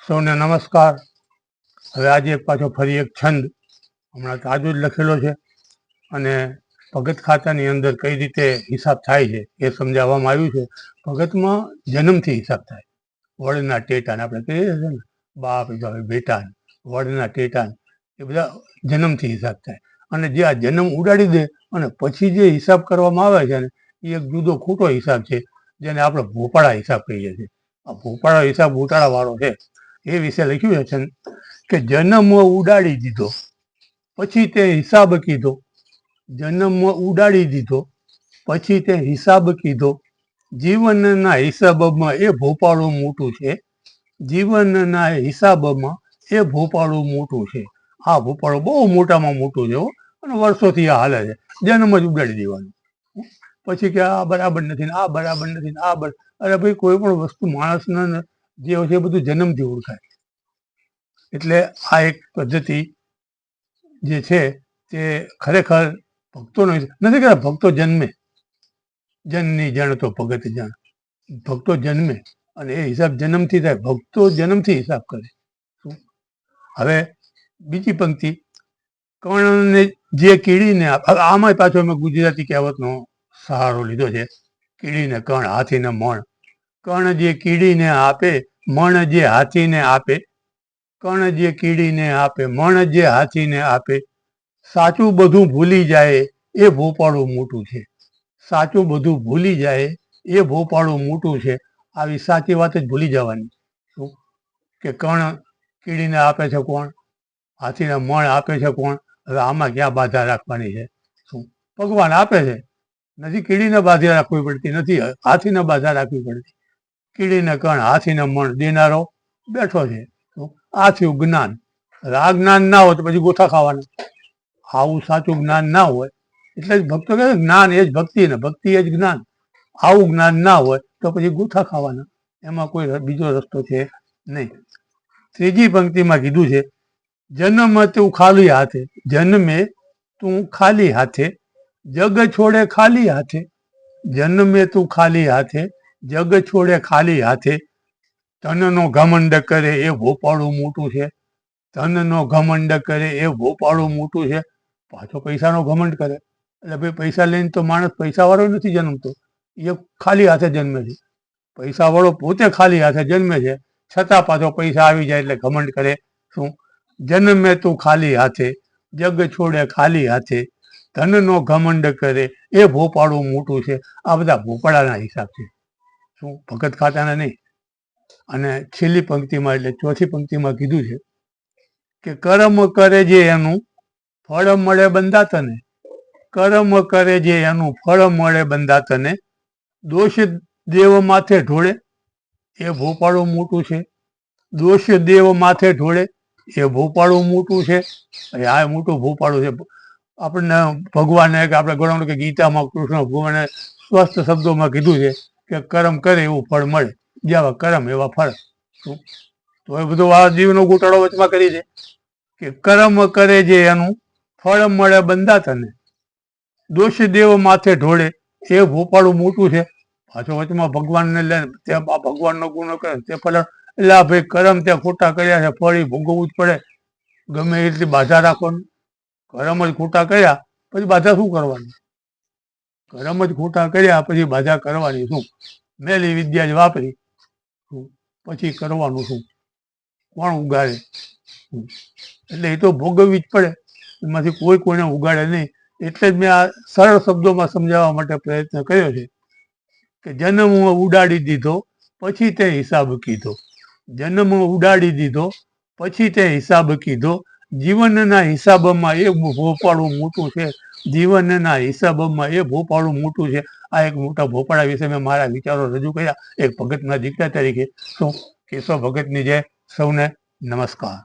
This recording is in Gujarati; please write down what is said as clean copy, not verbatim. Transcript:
સૌને નમસ્કાર. હવે આજે પાછો ફરી એક છંદ હમણાં તાજો જ લખેલો છે અને ભગત ખાતાની અંદર કઈ રીતે હિસાબ થાય છે એ સમજાવવામાં આવ્યું છે. ભગતમાં જન્મથી હિસાબ થાય. વડના ટેટાને આપણે કહીએ છીએ ને, બાપ બેટા વડના ટેટા એ બધા જન્મથી હિસાબ થાય. અને જે આ જન્મ ઉડાડી દે અને પછી જે હિસાબ કરવામાં આવે છે ને એ એક જુદો ખોટો હિસાબ છે, જેને આપણે ભોપાળા હિસાબ કહીએ છીએ. આ ભોપાળા હિસાબ ઘોટાળા વાળો છે. એ વિશે લખ્યું છે કે જન્મ ઉડાડી દીધો પછી તે હિસાબ કીધો. જન્મ ઉડાડી દીધો પછી તે હિસાબ કીધો. જીવનના હિસાબમાં એ ભોપાળું મોટું છે. જીવનના હિસાબમાં એ ભોપાળું મોટું છે. આ ભોપાળું બહુ મોટામાં મોટું છે અને વર્ષોથી આ હાલે છે. જન્મ જ ઉડાડી દેવાનું. પછી કે આ બરાબર નથી ને આ બરાબર નથી ને આ બરાબર. અરે ભાઈ, કોઈ પણ વસ્તુ માણસના જે હોય છે એ બધું જન્મથી ઓળખાય. એટલે આ એક પદ્ધતિ જે છે તે ખરેખર ભક્તોનો નથી કહેતા. ભક્તો જન્મે, જનની જણ તો ભગત જણ. ભક્તો જન્મે અને એ હિસાબ જન્મથી થાય. ભક્તો જન્મથી હિસાબ કરે. હવે બીજી પંક્તિ, કર્ણને જે કીડીને, આમાં પાછો અમે ગુજરાતી કહેવતનો સહારો લીધો છે. કીડીને કર્ણ, હાથીને મણ. કર્ણ જે કીડીને આપે, મણ જે હાથીને આપે. કર્ણ જે કીડીને આપે, મણ જે હાથીને આપે. સાચું બધું ભૂલી જાય એ ભોપાળું મોટું છે. સાચું બધું ભૂલી જાય એ ભોપાળું મોટું છે. આવી સાચી વાત જ ભૂલી જવાની. શું કે કર્ણ કીડીને આપે છે કોણ? હાથીને મણ આપે છે કોણ? હવે આમાં ક્યાં બાધા રાખવાની છે? શું ભગવાન આપે છે. નથી કીડીને બાધા રાખવી પડતી, નથી હાથીને બાધા રાખવી પડતી. કીડીને કર્ણ, હાથીને મણ દેનારો બેઠો છે. આ થયું જ્ઞાન. આ જ્ઞાન ના હોય તો પછી ગોથા ખાવાના. આવું સાચું જ્ઞાન ના હોય એટલે જ ભક્તો કહે જ્ઞાન એ જ ભક્તિ ને ભક્તિ એ જ જ્ઞાન. આવું જ્ઞાન ના હોય તો પછી ગોથા ખાવાના. એમાં કોઈ બીજો રસ્તો છે નહીં. ત્રીજી પંક્તિમાં કીધું છે, જન્મ તું ખાલી હાથે. જન્મે તું ખાલી હાથે, જગ છોડે ખાલી હાથે. જન્મે તું ખાલી હાથે, જગ છોડે ખાલી હાથે. ધનનો ઘમંડ કરે એ ભોપાળું મોટું છે. ધનનો ઘમંડ કરે એ ભોપાળું મોટું છે. પાછો પૈસાનો ઘમંડ કરે. એટલે ભાઈ, પૈસા લઈને તો માણસ પૈસાવાળો નથી જન્મતો, એ ખાલી હાથે જન્મે છે. પૈસાવાળો પોતે ખાલી હાથે જન્મે છે, છતાં પાછો પૈસા આવી જાય એટલે ઘમંડ કરે. શું? જન્મે તું ખાલી હાથે, જગ છોડે ખાલી હાથે. ધનનો ઘમંડ કરે એ ભોપાળું મોટું છે. આ બધા ભોપાળાના હિસાબ છે. શું? ભગત ખાતાના નહીં. અને છેલ્લી પંક્તિમાં એટલે ચોથી પંક્તિમાં કીધું છે કે કર્મ કરે જે એનું ફળ મળે બંધા તને. કર્મ કરે જે એનું ફળ મળે બંધા તને. દોષ દેવ માથે ઢોળે એ ભોપાળું મોટું છે. દોષ દેવ માથે ઢોળે એ ભોપાળું મોટું છે. આ મોટું ભોપાળું છે. આપણને ભગવાને આપણે ગણવાનું કે ગીતામાં કૃષ્ણ ભગવાને સ્વસ્થ શબ્દોમાં કીધું છે કે કર્મ કરે એવું ફળ મળે. જેવા કર્મ એવા ફળ. શું? તો એ બધું આ જીવનો ગોટાળો વચમાં કરી દે કે કર્મ કરે જે એનું ફળ મળે બંધા તને. દોષ દેવ માથે ઢોળે એ ભોપાળું મોટું છે. પાછો વચમાં ભગવાનને લે ત્યાં ભગવાનનો ગુનો કરે તે ફળ. એટલે આ ભાઈ કર્મ ત્યાં ખોટા કર્યા છે, ફળ એ ભોગવવું જ પડે. ગમે એટલી બાધા રાખવાની. કર્મ જ ખોટા કર્યા પછી બાધા શું કરવાની? કર્મ જ ખોટા કર્યા પછી બાધા કરવાની શું? મેલી વિદ્યા જ વાપરી પછી કરવાનું શું? કોણ ઉગાડે? એટલે એ તો ભોગવવી જ પડે. એમાંથી કોઈ કોઈને ઉગાડે નહીં. એટલે જ મેં આ સરળ શબ્દોમાં સમજાવવા માટે પ્રયત્ન કર્યો છે કે જન્મ ઉડાડી દીધો પછી તે હિસાબ કીધો. જન્મ ઉડાડી દીધો પછી તે હિસાબ કીધો. જીવનના હિસાબમાં એ ભોપાળું મોટું છે. જીવનના હિસાબમાં એ ભોપાળું મોટું છે. આ એક મોટા ભોપાળા વિશે મેં મારા વિચારો રજૂ કર્યા એક ભગતના દીકરા તરીકે. શું? કેશવ ભગતની જય. સૌને નમસ્કાર.